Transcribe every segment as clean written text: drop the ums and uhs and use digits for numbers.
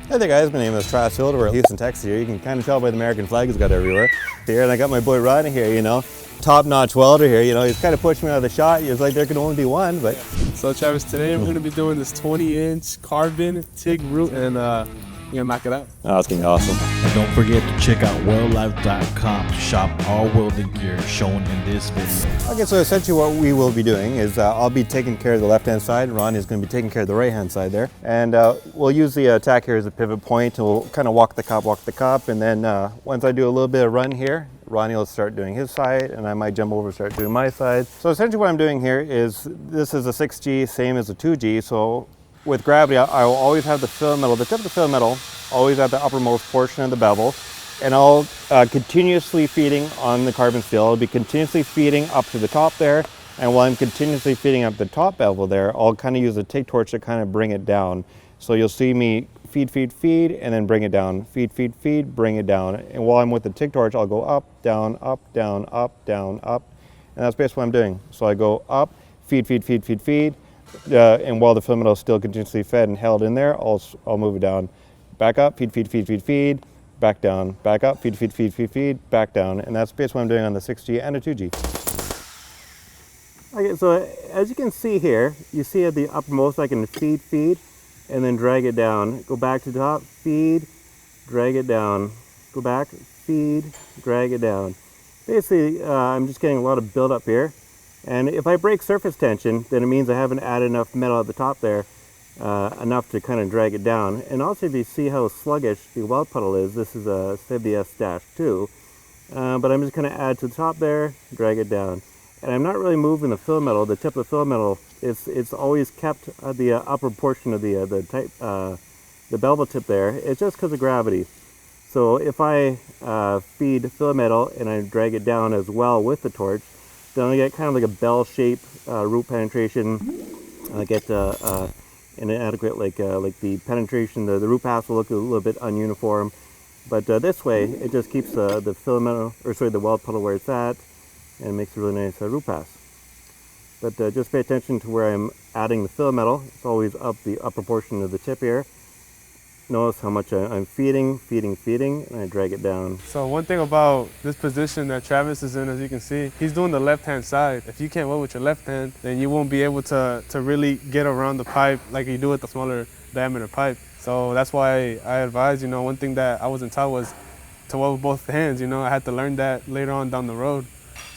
Hey there guys, my name is Travis Field. We're in Houston, Texas here. You can kind of tell by the American flag he's got everywhere. Here, and I got my boy Ronnie here, you know. Top-notch welder here, you know. He's kind of pushed me out of the shot. He was like, there can only be one, but... So Travis, today we're going to be doing this 20-inch carbon TIG root, and you're going to knock it out. Oh, it's going to be awesome. And don't forget to check out weldlife.com to shop all welding gear shown in this video. Okay, so essentially what we will be doing is I'll be taking care of the left-hand side, and Ronnie is going to be taking care of the right-hand side there. And we'll use the tack here as a pivot point, and we'll kind of walk the cup, and then once I do a little bit of run here, Ronnie will start doing his side, and I might jump over and start doing my side. So essentially what I'm doing here is, this is a 6G, same as a 2G, so with gravity, I will always have the fill metal, the tip of the fill metal, always at the uppermost portion of the bevel, and I'll continuously feeding on the carbon steel. I'll be continuously feeding up to the top there, and while I'm continuously feeding up the top bevel there, I'll kind of use a TIG torch to kind of bring it down. So you'll see me feed, and then bring it down. Feed, bring it down. And while I'm with the TIG torch, I'll go up, down, up, down, up, down, up. And that's basically what I'm doing. So I go up, feed. And while the fill metal is still continuously fed and held in there, I'll move it down. Back up, feed, back down. Back up, feed, back down. And that's basically what I'm doing on the 6G and a 2G. Okay, so as you can see here, you see at the uppermost I can feed, and then drag it down. Go back to the top, feed, drag it down. Go back, feed, drag it down. Basically, I'm just getting a lot of buildup here. And if I break surface tension, then it means I haven't added enough metal at the top there, enough to kind of drag it down. And also, if you see how sluggish the weld puddle is, this is a S-2, but I'm just going to add to the top there, drag it down. And I'm not really moving the fill metal. The tip of the fill metal, it's always kept at the upper portion of the bevel tip there. It's just because of gravity. So if I feed fill metal and I drag it down as well with the torch, then I get kind of like a bell-shaped root penetration. I get an inadequate, like the penetration, the root pass will look a little bit ununiform. But this way, it just keeps the fill metal, or sorry, the weld puddle where it's at, and makes a really nice root pass. But just pay attention to where I'm adding the fill metal. It's always up the upper portion of the tip here. Notice how much I'm feeding, and I drag it down. So one thing about this position that Travis is in, as you can see, he's doing the left-hand side. If you can't weld with your left hand, then you won't be able to really get around the pipe like you do with the smaller diameter pipe. So that's why I advise, you know, one thing that I wasn't taught was to weld with both hands. You know, I had to learn that later on down the road.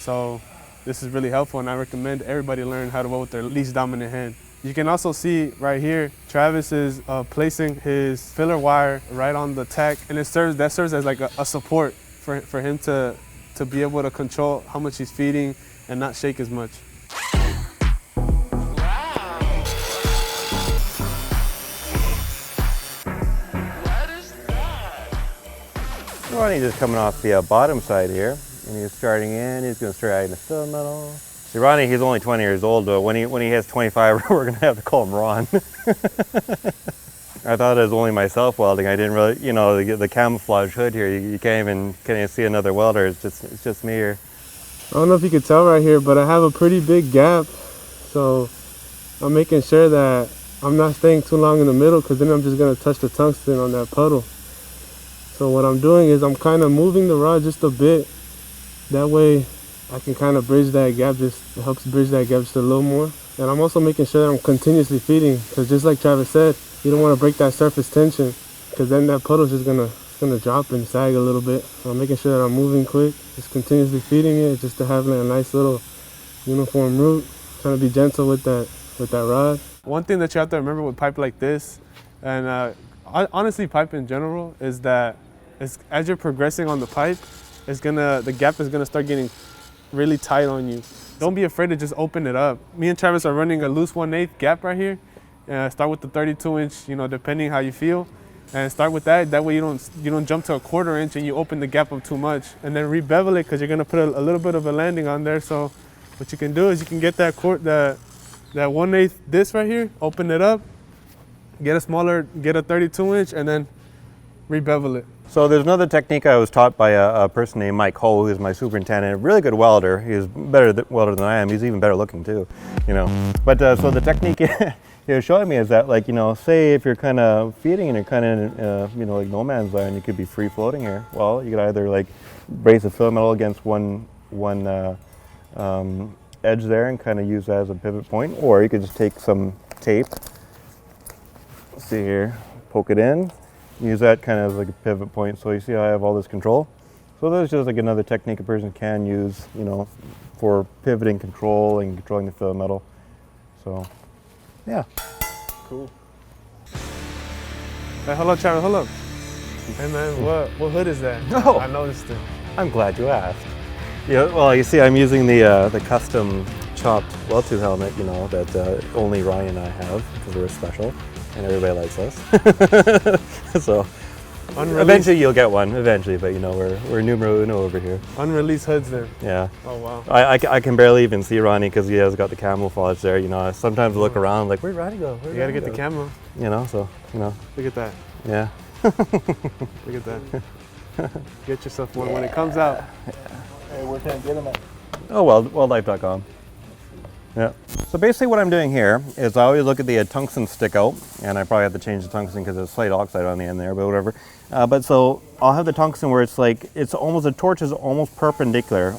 So this is really helpful, and I recommend everybody learn how to weld with their least dominant hand. You can also see right here, Travis is placing his filler wire right on the tack, and that serves as like a support for him to be able to control how much he's feeding and not shake as much. Ronnie's just coming off the bottom side here, and he's starting in. He's going to start adding the fill metal. See, Ronnie, he's only 20 years old, but when he hits 25, we're going to have to call him Ron. I thought it was only myself welding. I didn't really, you know, the camouflage hood here, you can't even see another welder. It's just me here. I don't know if you can tell right here, but I have a pretty big gap. So I'm making sure that I'm not staying too long in the middle, because then I'm just going to touch the tungsten on that puddle. So what I'm doing is I'm kind of moving the rod just a bit. That way I can kind of bridge that gap, it helps bridge that gap just a little more. And I'm also making sure that I'm continuously feeding, because just like Travis said, you don't want to break that surface tension, because then that puddle's just gonna drop and sag a little bit. So I'm making sure that I'm moving quick, just continuously feeding it, just to have a nice little uniform root. Trying to be gentle with that rod. One thing that you have to remember with pipe like this, and honestly pipe in general, is that as you're progressing on the pipe, the gap is gonna start getting really tight on you. Don't be afraid to just open it up. Me and Travis are running a loose 1/8 gap right here. Start with the 32-inch, you know, depending how you feel, and start with that. That way you don't jump to a 1/4 inch and you open the gap up too much, and then rebevel it, because you're gonna put a little bit of a landing on there. So what you can do is you can get that 1/8 disc right here, open it up, get a 32-inch, and then rebevel it. So there's another technique I was taught by a person named Mike Ho, who's my superintendent, a really good welder. He's better welder than I am. He's even better looking too, you know. But so the technique he was showing me is that, like, you know, say if you're kind of feeding and you're kind of you know, like no man's land, you could be free floating here. Well, you could either like brace the fill metal against one edge there and kind of use that as a pivot point, or you could just take some tape, let's see here, poke it in, use that kind of like a pivot point. So you see how I have all this control? So that's just like another technique a person can use, you know, for pivoting control and controlling the fill metal. So, yeah. Cool. Hey, hold up, Travis, hold up. Hey man, what hood is that? Oh. I noticed it. I'm glad you asked. Yeah, well, you see, I'm using the custom chopped WeldTube helmet, you know, that only Ronnie and I have because we're special and everybody likes us. So eventually you'll get one, eventually, but you know, we're numero uno over here. Unreleased hoods then. Yeah. Oh wow. I can barely even see Ronnie because he has got the camouflage there, you know. I sometimes look around like, where'd Ronnie go? You gotta get the camera. You know, so, you know. Look at that. Yeah. Look at that. Get yourself one when it comes out. Hey, where can I get them at? Oh, WeldLife.com. Yeah. So basically what I'm doing here is I always look at the tungsten stick out, and I probably have to change the tungsten because there's slight oxide on the end there, but whatever. But so I'll have the tungsten where it's like, it's almost, the torch is almost perpendicular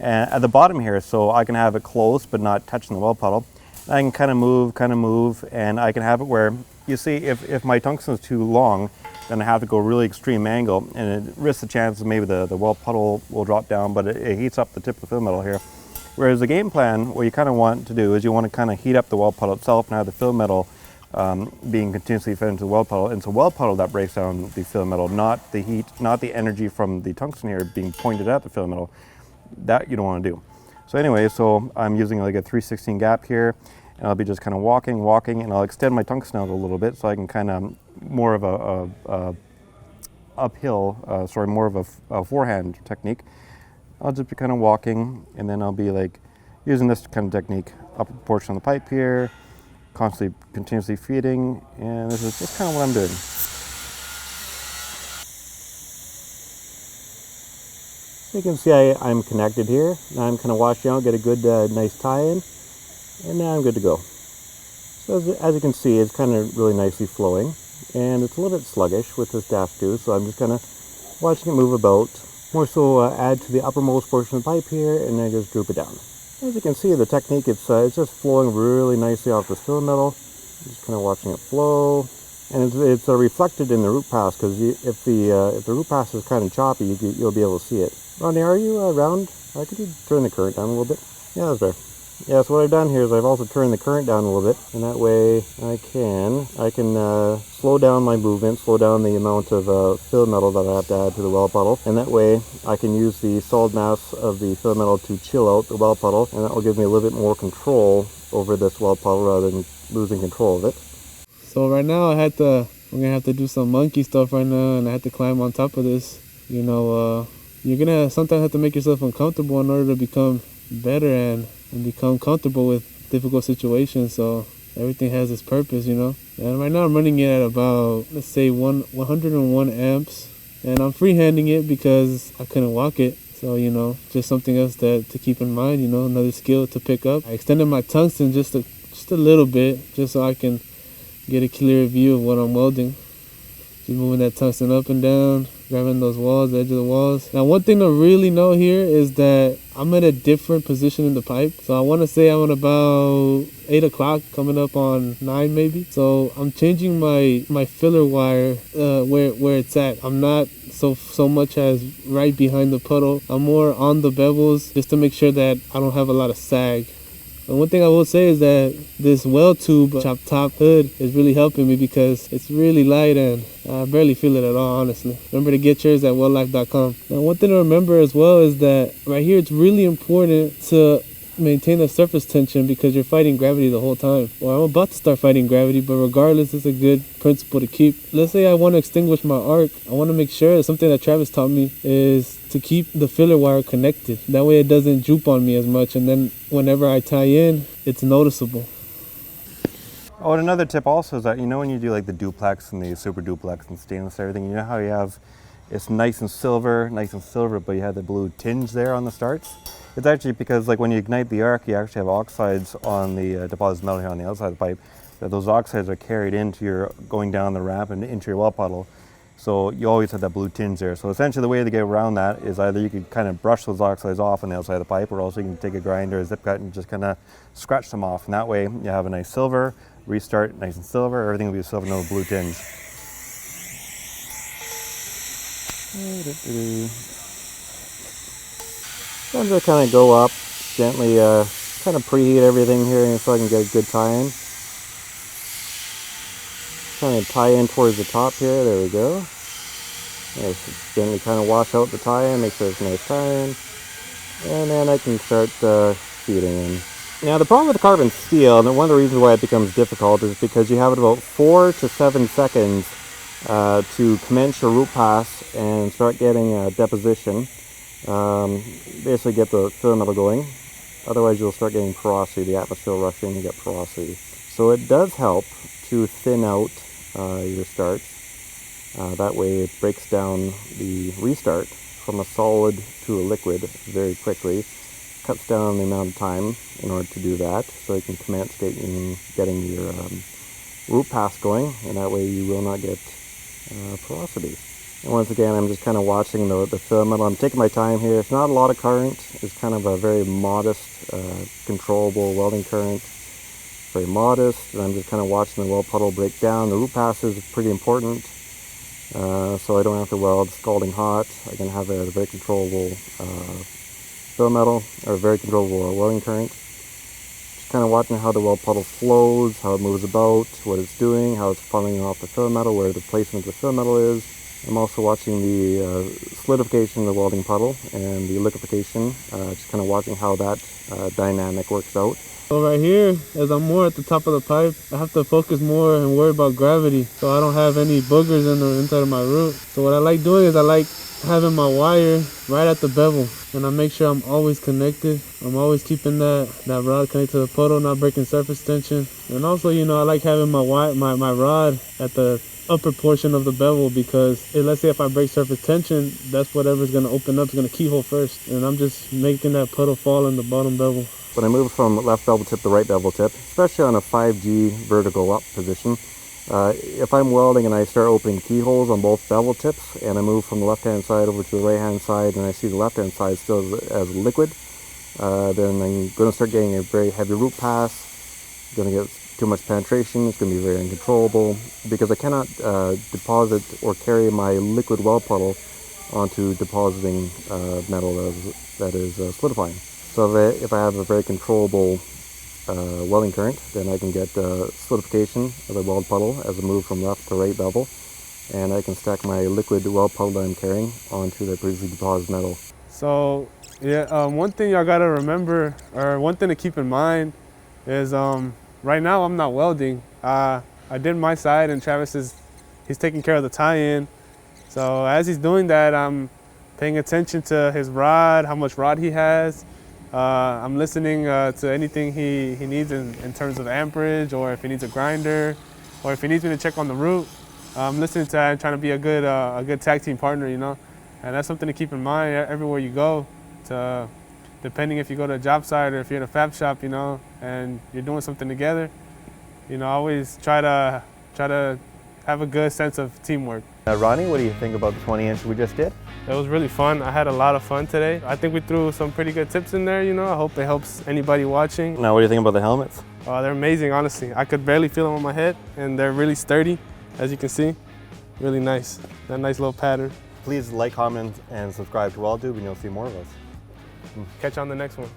at the bottom here, so I can have it close but not touching the weld puddle. I can kind of move, and I can have it where, you see, if my tungsten is too long, then I have to go really extreme angle, and it risks the chances maybe the weld puddle will drop down, but it heats up the tip of the fill metal here. Whereas the game plan, what you kind of want to do is you want to kind of heat up the weld puddle itself and have the fill metal being continuously fed into the weld puddle. And it's a weld puddle that breaks down the fill metal, not the heat, not the energy from the tungsten here being pointed at the fill metal. That you don't want to do. So anyway, so I'm using like a 3/16 gap here, and I'll be just kind of walking, and I'll extend my tungsten out a little bit so I can kind of more of a uphill, more of a forehand technique. I'll just be kind of walking, and then I'll be like using this kind of technique, upper portion of the pipe here, constantly, continuously feeding, and this is just kind of what I'm doing. So you can see I'm connected here. Now I'm kind of washing out, get a good nice tie-in, and now I'm good to go. So as you can see, it's kind of really nicely flowing, and it's a little bit sluggish with this dash too, so I'm just kind of watching it move about. More so add to the uppermost portion of the pipe here, and then just droop it down. As you can see, the technique, it's just flowing really nicely off the fill metal. Just kind of watching it flow, and it's reflected in the root pass, because if the root pass is kind of choppy, you'll be able to see it. Ronnie, are you around? Could you turn the current down a little bit? Yeah, that's better. Yeah, so what I've done here is I've also turned the current down a little bit, and that way I can slow down my movement, slow down the amount of fill metal that I have to add to the weld puddle, and that way I can use the solid mass of the fill metal to chill out the weld puddle, and that will give me a little bit more control over this weld puddle rather than losing control of it. So right now I'm gonna have to do some monkey stuff right now, and I have to climb on top of this. You know, you're gonna sometimes have to make yourself uncomfortable in order to become better and become comfortable with difficult situations. So everything has its purpose, you know. And right now I'm running it at about, let's say 101 amps, and I'm freehanding it because I couldn't walk it. So, you know, just something else to keep in mind, you know, another skill to pick up. I extended my tungsten just a little bit, just so I can get a clearer view of what I'm welding. Just moving that tungsten up and down, grabbing those walls, the edge of the walls. Now, one thing to really know here is that I'm at a different position in the pipe. So I want to say I'm at about 8 o'clock, coming up on 9 maybe. So I'm changing my filler wire where it's at. I'm not so much as right behind the puddle. I'm more on the bevels just to make sure that I don't have a lot of sag. And one thing I will say is that this WeldTube chop top hood is really helping me because it's really light and I barely feel it at all, honestly. Remember to get yours at weldlife.com. Now, one thing to remember as well is that right here it's really important to maintain the surface tension because you're fighting gravity the whole time. Well, I'm about to start fighting gravity, but regardless, it's a good principle to keep. Let's say I want to extinguish my arc. I want to make sure that something that Travis taught me is to keep the filler wire connected. That way it doesn't droop on me as much, and then whenever I tie in, it's noticeable. Oh, and another tip also is that, you know, when you do like the duplex and the super duplex and stainless and everything, you know how you have, it's nice and silver, but you have the blue tinge there on the starts. It's actually because like when you ignite the arc, you actually have oxides on the deposited metal here on the outside of the pipe. That those oxides are carried into your, going down the ramp and into your well puddle. So you always have that blue tinge there. So essentially the way to get around that is either you could kind of brush those oxides off on the outside of the pipe, or also you can take a grinder, a zip cut, and just kind of scratch them off. And that way you have a nice silver, restart nice and silver, everything will be silver, no blue tinge. I'm just kind of go up, gently kind of preheat everything here so I can get a good tie-in. Trying to tie in towards the top here, there we go. Nice, gently kind of wash out the tie-in, make sure it's a nice tie-in. And then I can start feeding in. Now the problem with the carbon steel, and one of the reasons why it becomes difficult, is because you have about 4 to 7 seconds to commence your root pass and start getting deposition. Basically get the filler metal going. Otherwise you'll start getting porosity, the atmosphere will rush in, you get porosity. So it does help to thin out your starts. That way it breaks down the restart from a solid to a liquid very quickly. Cuts down the amount of time in order to do that, so you can commence getting your root pass going, and that way you will not get porosity. And once again, I'm just kind of watching the filler metal. I'm taking my time here. It's not a lot of current. It's kind of a very modest, controllable welding current. Very modest, and I'm just kind of watching the weld puddle break down. The root pass is pretty important, so I don't have to weld scalding hot. I can have a very controllable filler metal, or a very controllable welding current. Just kind of watching how the weld puddle flows, how it moves about, what it's doing, how it's funneling off the filler metal, where the placement of the filler metal is. I'm also watching the solidification of the welding puddle and the liquefaction, just kind of watching how that dynamic works out. So right here, as I'm more at the top of the pipe, I have to focus more and worry about gravity, so I don't have any boogers in the inside of my root. So what I like doing is I like having my wire right at the bevel, and I make sure I'm always connected. I'm always keeping that rod connected to the puddle, not breaking surface tension. And also, you know, I like having my rod at the upper portion of the bevel, because let's say if I break surface tension, that's whatever's going to open up is going to keyhole first, and I'm just making that puddle fall in the bottom bevel. When I move from left bevel tip to right bevel tip, especially on a 5G vertical up position, if I'm welding and I start opening keyholes on both bevel tips, and I move from the left-hand side over to the right-hand side, and I see the left-hand side still as liquid, then I'm going to start getting a very heavy root pass. Going to get too much penetration. It's going to be very uncontrollable, because I cannot deposit or carry my liquid weld puddle onto depositing metal that is solidifying. So if I have a very controllable welding current, then I can get solidification of the weld puddle as I move from left to right bevel, and I can stack my liquid weld puddle that I'm carrying onto the previously deposited metal. So yeah, one thing y'all gotta remember, or one thing to keep in mind, is right now I'm not welding. I did my side, and Travis he's taking care of the tie-in. So as he's doing that, I'm paying attention to his rod, how much rod he has. I'm listening to anything he needs in terms of amperage, or if he needs a grinder, or if he needs me to check on the root. I'm listening to that and trying to be a good tag team partner, you know. And that's something to keep in mind everywhere you go. Depending if you go to a job site or if you're in a fab shop, you know, and you're doing something together, you know, always try to have a good sense of teamwork. Ronnie, what do you think about the 20-inch we just did? It was really fun. I had a lot of fun today. I think we threw some pretty good tips in there, you know. I hope it helps anybody watching. Now, what do you think about the helmets? They're amazing, honestly. I could barely feel them on my head, and they're really sturdy, as you can see. Really nice. That nice little pattern. Please like, comment, and subscribe to WeldTube, and you'll see more of us. Catch you on the next one.